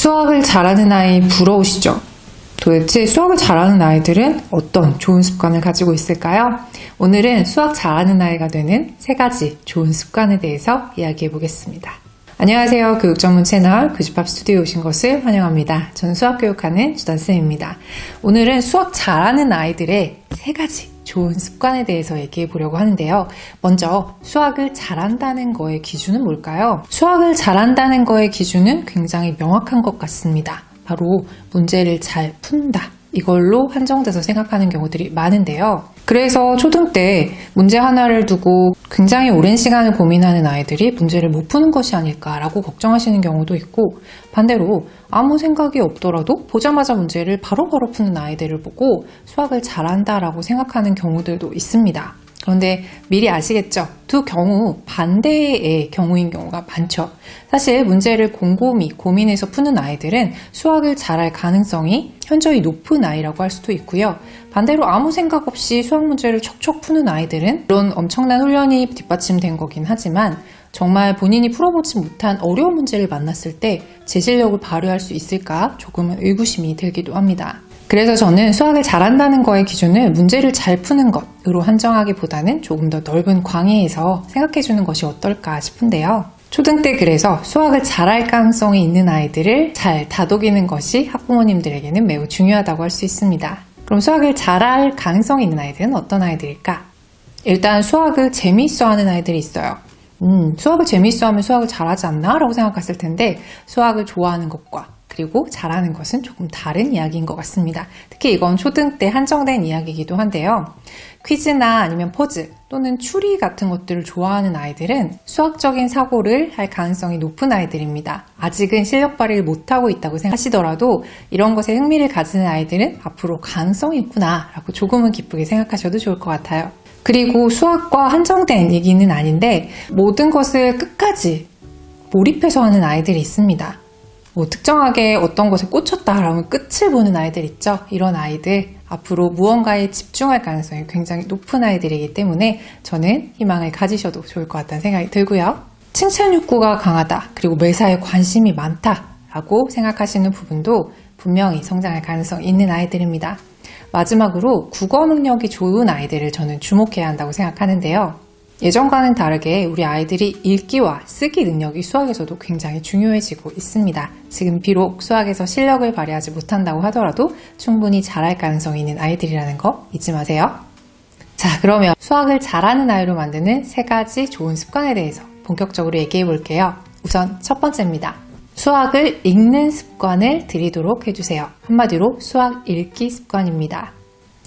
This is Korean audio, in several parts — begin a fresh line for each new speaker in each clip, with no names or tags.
수학을 잘하는 아이 부러우시죠? 도대체 수학을 잘하는 아이들은 어떤 좋은 습관을 가지고 있을까요? 오늘은 수학 잘하는 아이가 되는 3가지 좋은 습관에 대해서 이야기해 보겠습니다. 안녕하세요. 교육 전문 채널 교집합 스튜디오에 오신 것을 환영합니다. 저는 수학 교육하는 주단쌤입니다. 오늘은 수학 잘하는 아이들의 3가지 좋은 습관에 대해서 얘기해 보려고 하는데요. 먼저 수학을 잘한다는 거의 기준은 뭘까요? 수학을 잘한다는 거의 기준은 굉장히 명확한 것 같습니다. 바로 문제를 잘 푼다. 이걸로 한정돼서 생각하는 경우들이 많은데요. 그래서 초등 때 문제 하나를 두고 굉장히 오랜 시간을 고민하는 아이들이 문제를 못 푸는 것이 아닐까라고 걱정하시는 경우도 있고, 반대로 아무 생각이 없더라도 보자마자 문제를 바로바로 푸는 아이들을 보고 수학을 잘한다라고 생각하는 경우들도 있습니다. 그런데 미리 아시겠죠? 두 경우 반대의 경우인 경우가 많죠. 사실 문제를 곰곰이 고민해서 푸는 아이들은 수학을 잘할 가능성이 현저히 높은 아이라고 할 수도 있고요. 반대로 아무 생각 없이 수학 문제를 척척 푸는 아이들은 물론 엄청난 훈련이 뒷받침된 거긴 하지만 정말 본인이 풀어보지 못한 어려운 문제를 만났을 때 제 실력을 발휘할 수 있을까 조금은 의구심이 들기도 합니다. 그래서 저는 수학을 잘한다는 거의 기준을 문제를 잘 푸는 것으로 한정하기보다는 조금 더 넓은 광의에서 생각해주는 것이 어떨까 싶은데요. 초등 때 그래서 수학을 잘할 가능성이 있는 아이들을 잘 다독이는 것이 학부모님들에게는 매우 중요하다고 할 수 있습니다. 그럼 수학을 잘할 가능성이 있는 아이들은 어떤 아이들일까? 일단 수학을 재미있어 하는 아이들이 있어요. 수학을 재미있어 하면 수학을 잘하지 않나? 라고 생각했을 텐데 수학을 좋아하는 것과 그리고 잘하는 것은 조금 다른 이야기인 것 같습니다. 특히 이건 초등 때 한정된 이야기이기도 한데요. 퀴즈나 아니면 퍼즐 또는 추리 같은 것들을 좋아하는 아이들은 수학적인 사고를 할 가능성이 높은 아이들입니다. 아직은 실력 발휘를 못하고 있다고 생각하시더라도 이런 것에 흥미를 가지는 아이들은 앞으로 가능성이 있구나 라고 조금은 기쁘게 생각하셔도 좋을 것 같아요. 그리고 수학과 한정된 얘기는 아닌데 모든 것을 끝까지 몰입해서 하는 아이들이 있습니다. 특정하게 어떤 것에 꽂혔다 하면 끝을 보는 아이들 있죠. 이런 아이들 앞으로 무언가에 집중할 가능성이 굉장히 높은 아이들이기 때문에 저는 희망을 가지셔도 좋을 것 같다는 생각이 들고요. 칭찬 욕구가 강하다, 그리고 매사에 관심이 많다라고 생각하시는 부분도 분명히 성장할 가능성이 있는 아이들입니다. 마지막으로 국어 능력이 좋은 아이들을 저는 주목해야 한다고 생각하는데요. 예전과는 다르게 우리 아이들이 읽기와 쓰기 능력이 수학에서도 굉장히 중요해지고 있습니다. 지금 비록 수학에서 실력을 발휘하지 못한다고 하더라도 충분히 잘할 가능성이 있는 아이들이라는 거 잊지 마세요. 자, 그러면 수학을 잘하는 아이로 만드는 3가지 좋은 습관에 대해서 본격적으로 얘기해 볼게요. 우선 첫 번째입니다. 수학을 읽는 습관을 들이도록 해주세요. 한마디로 수학 읽기 습관입니다.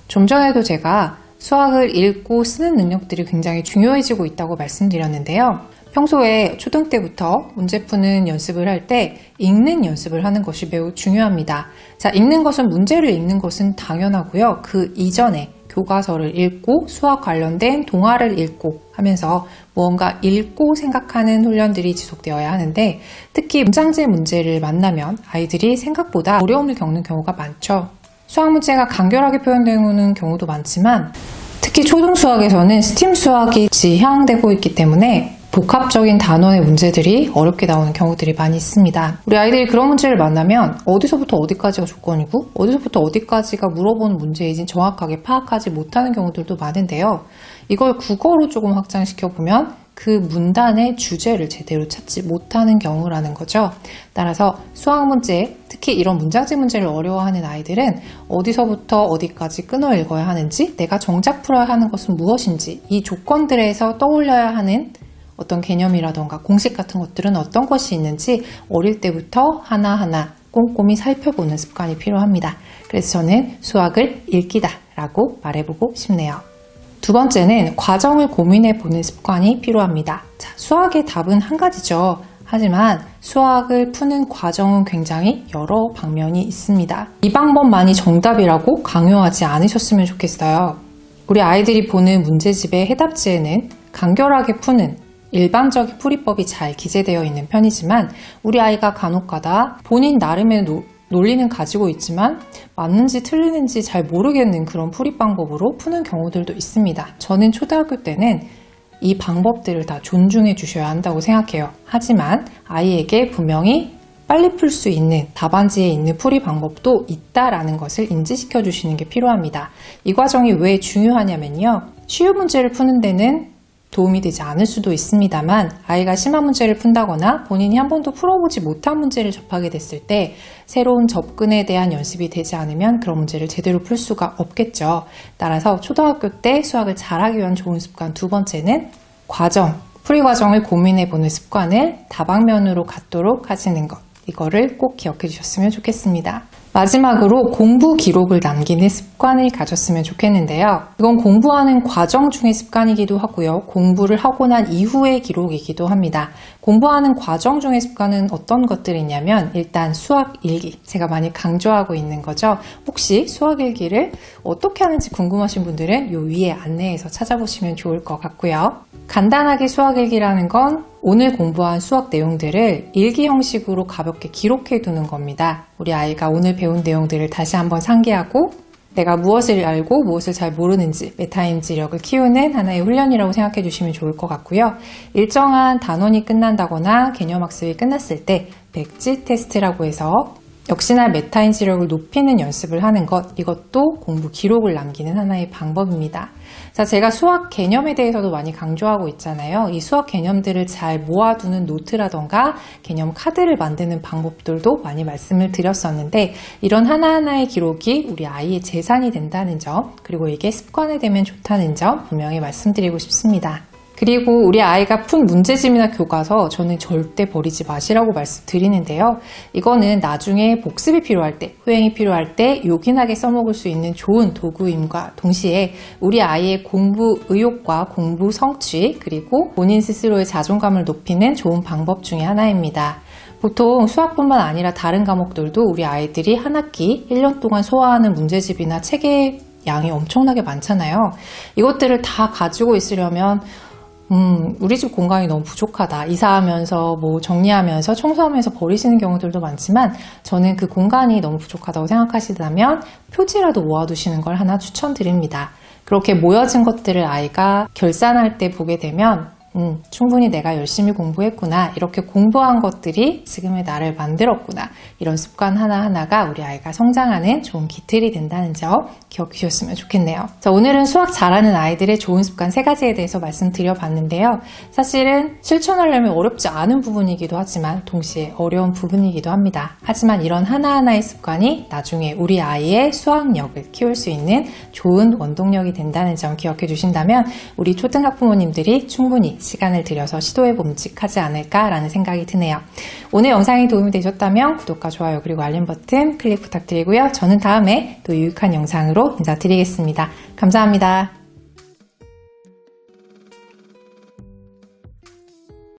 좀 전에도 제가 수학을 읽고 쓰는 능력들이 굉장히 중요해지고 있다고 말씀드렸는데요. 평소에 초등 때부터 문제 푸는 연습을 할 때 읽는 연습을 하는 것이 매우 중요합니다. 자, 읽는 것은 문제를 읽는 것은 당연하고요. 그 이전에 교과서를 읽고 수학 관련된 동화를 읽고 하면서 무언가 읽고 생각하는 훈련들이 지속되어야 하는데, 특히 문장제 문제를 만나면 아이들이 생각보다 어려움을 겪는 경우가 많죠. 수학 문제가 간결하게 표현되는 경우도 많지만 특히 초등 수학에서는 스팀 수학이 지향되고 있기 때문에 복합적인 단원의 문제들이 어렵게 나오는 경우들이 많이 있습니다. 우리 아이들이 그런 문제를 만나면 어디서부터 어디까지가 조건이고 어디서부터 어디까지가 물어보는 문제인지 정확하게 파악하지 못하는 경우들도 많은데요. 이걸 국어로 조금 확장시켜보면 그 문단의 주제를 제대로 찾지 못하는 경우라는 거죠. 따라서 수학 문제, 특히 이런 문장제 문제를 어려워하는 아이들은 어디서부터 어디까지 끊어 읽어야 하는지, 내가 정작 풀어야 하는 것은 무엇인지, 이 조건들에서 떠올려야 하는 어떤 개념이라던가 공식 같은 것들은 어떤 것이 있는지 어릴 때부터 하나하나 꼼꼼히 살펴보는 습관이 필요합니다. 그래서 저는 수학을 읽기다 라고 말해보고 싶네요. 두 번째는 과정을 고민해보는 습관이 필요합니다. 자, 수학의 답은 한 가지죠. 하지만 수학을 푸는 과정은 굉장히 여러 방면이 있습니다. 이 방법만이 정답이라고 강요하지 않으셨으면 좋겠어요. 우리 아이들이 보는 문제집의 해답지에는 간결하게 푸는 일반적인 풀이법이 잘 기재되어 있는 편이지만 우리 아이가 간혹가다 본인 나름의 논리는 가지고 있지만 맞는지 틀리는지 잘 모르겠는 그런 풀이 방법으로 푸는 경우들도 있습니다. 저는 초등학교 때는 이 방법들을 다 존중해 주셔야 한다고 생각해요. 하지만 아이에게 분명히 빨리 풀 수 있는 답안지에 있는 풀이 방법도 있다라는 것을 인지시켜 주시는 게 필요합니다. 이 과정이 왜 중요하냐면요. 쉬운 문제를 푸는 데는 도움이 되지 않을 수도 있습니다만 아이가 심한 문제를 푼다거나 본인이 한 번도 풀어보지 못한 문제를 접하게 됐을 때 새로운 접근에 대한 연습이 되지 않으면 그런 문제를 제대로 풀 수가 없겠죠. 따라서 초등학교 때 수학을 잘하기 위한 좋은 습관 두 번째는 풀이 과정을 고민해보는 습관을 다방면으로 갖도록 하시는 것. 이거를 꼭 기억해 주셨으면 좋겠습니다. 마지막으로 공부 기록을 남기는 습관을 가졌으면 좋겠는데요. 이건 공부하는 과정 중의 습관이기도 하고요. 공부를 하고 난 이후의 기록이기도 합니다. 공부하는 과정 중의 습관은 어떤 것들이 있냐면 일단 수학 일기. 제가 많이 강조하고 있는 거죠. 혹시 수학 일기를 어떻게 하는지 궁금하신 분들은 이 위에 안내에서 찾아보시면 좋을 것 같고요. 간단하게 수학 일기라는 건 오늘 공부한 수학 내용들을 일기 형식으로 가볍게 기록해 두는 겁니다. 우리 아이가 오늘 배운 내용들을 다시 한번 상기하고 내가 무엇을 알고 무엇을 잘 모르는지 메타인지력을 키우는 하나의 훈련이라고 생각해 주시면 좋을 것 같고요. 일정한 단원이 끝난다거나 개념학습이 끝났을 때 백지 테스트라고 해서 역시나 메타인지력을 높이는 연습을 하는 것, 이것도 공부 기록을 남기는 하나의 방법입니다. 자, 제가 수학 개념에 대해서도 많이 강조하고 있잖아요. 이 수학 개념들을 잘 모아두는 노트라던가 개념 카드를 만드는 방법들도 많이 말씀을 드렸었는데 이런 하나하나의 기록이 우리 아이의 재산이 된다는 점, 그리고 이게 습관화되면 좋다는 점 분명히 말씀드리고 싶습니다. 그리고 우리 아이가 푼 문제집이나 교과서 저는 절대 버리지 마시라고 말씀드리는데요. 이거는 나중에 복습이 필요할 때, 후행이 필요할 때 요긴하게 써먹을 수 있는 좋은 도구임과 동시에 우리 아이의 공부 의욕과 공부 성취, 그리고 본인 스스로의 자존감을 높이는 좋은 방법 중에 하나입니다. 보통 수학뿐만 아니라 다른 과목들도 우리 아이들이 한 학기 1년 동안 소화하는 문제집이나 책의 양이 엄청나게 많잖아요. 이것들을 다 가지고 있으려면 우리 집 공간이 너무 부족하다. 이사하면서 정리하면서 청소하면서 버리시는 경우들도 많지만 저는 그 공간이 너무 부족하다고 생각하시다면 표지라도 모아두시는 걸 하나 추천드립니다. 그렇게 모여진 것들을 아이가 결산할 때 보게 되면 충분히 내가 열심히 공부했구나. 이렇게 공부한 것들이 지금의 나를 만들었구나. 이런 습관 하나하나가 우리 아이가 성장하는 좋은 기틀이 된다는 점 기억해 주셨으면 좋겠네요. 자, 오늘은 수학 잘하는 아이들의 좋은 습관 3가지에 대해서 말씀드려봤는데요. 사실은 실천하려면 어렵지 않은 부분이기도 하지만 동시에 어려운 부분이기도 합니다. 하지만 이런 하나하나의 습관이 나중에 우리 아이의 수학력을 키울 수 있는 좋은 원동력이 된다는 점 기억해 주신다면 우리 초등학부모님들이 충분히 시간을 들여서 시도해 봄직하지 않을까라는 생각이 드네요. 오늘 영상이 도움이 되셨다면 구독과 좋아요 그리고 알림 버튼 클릭 부탁드리고요. 저는 다음에 또 유익한 영상으로 인사드리겠습니다. 감사합니다.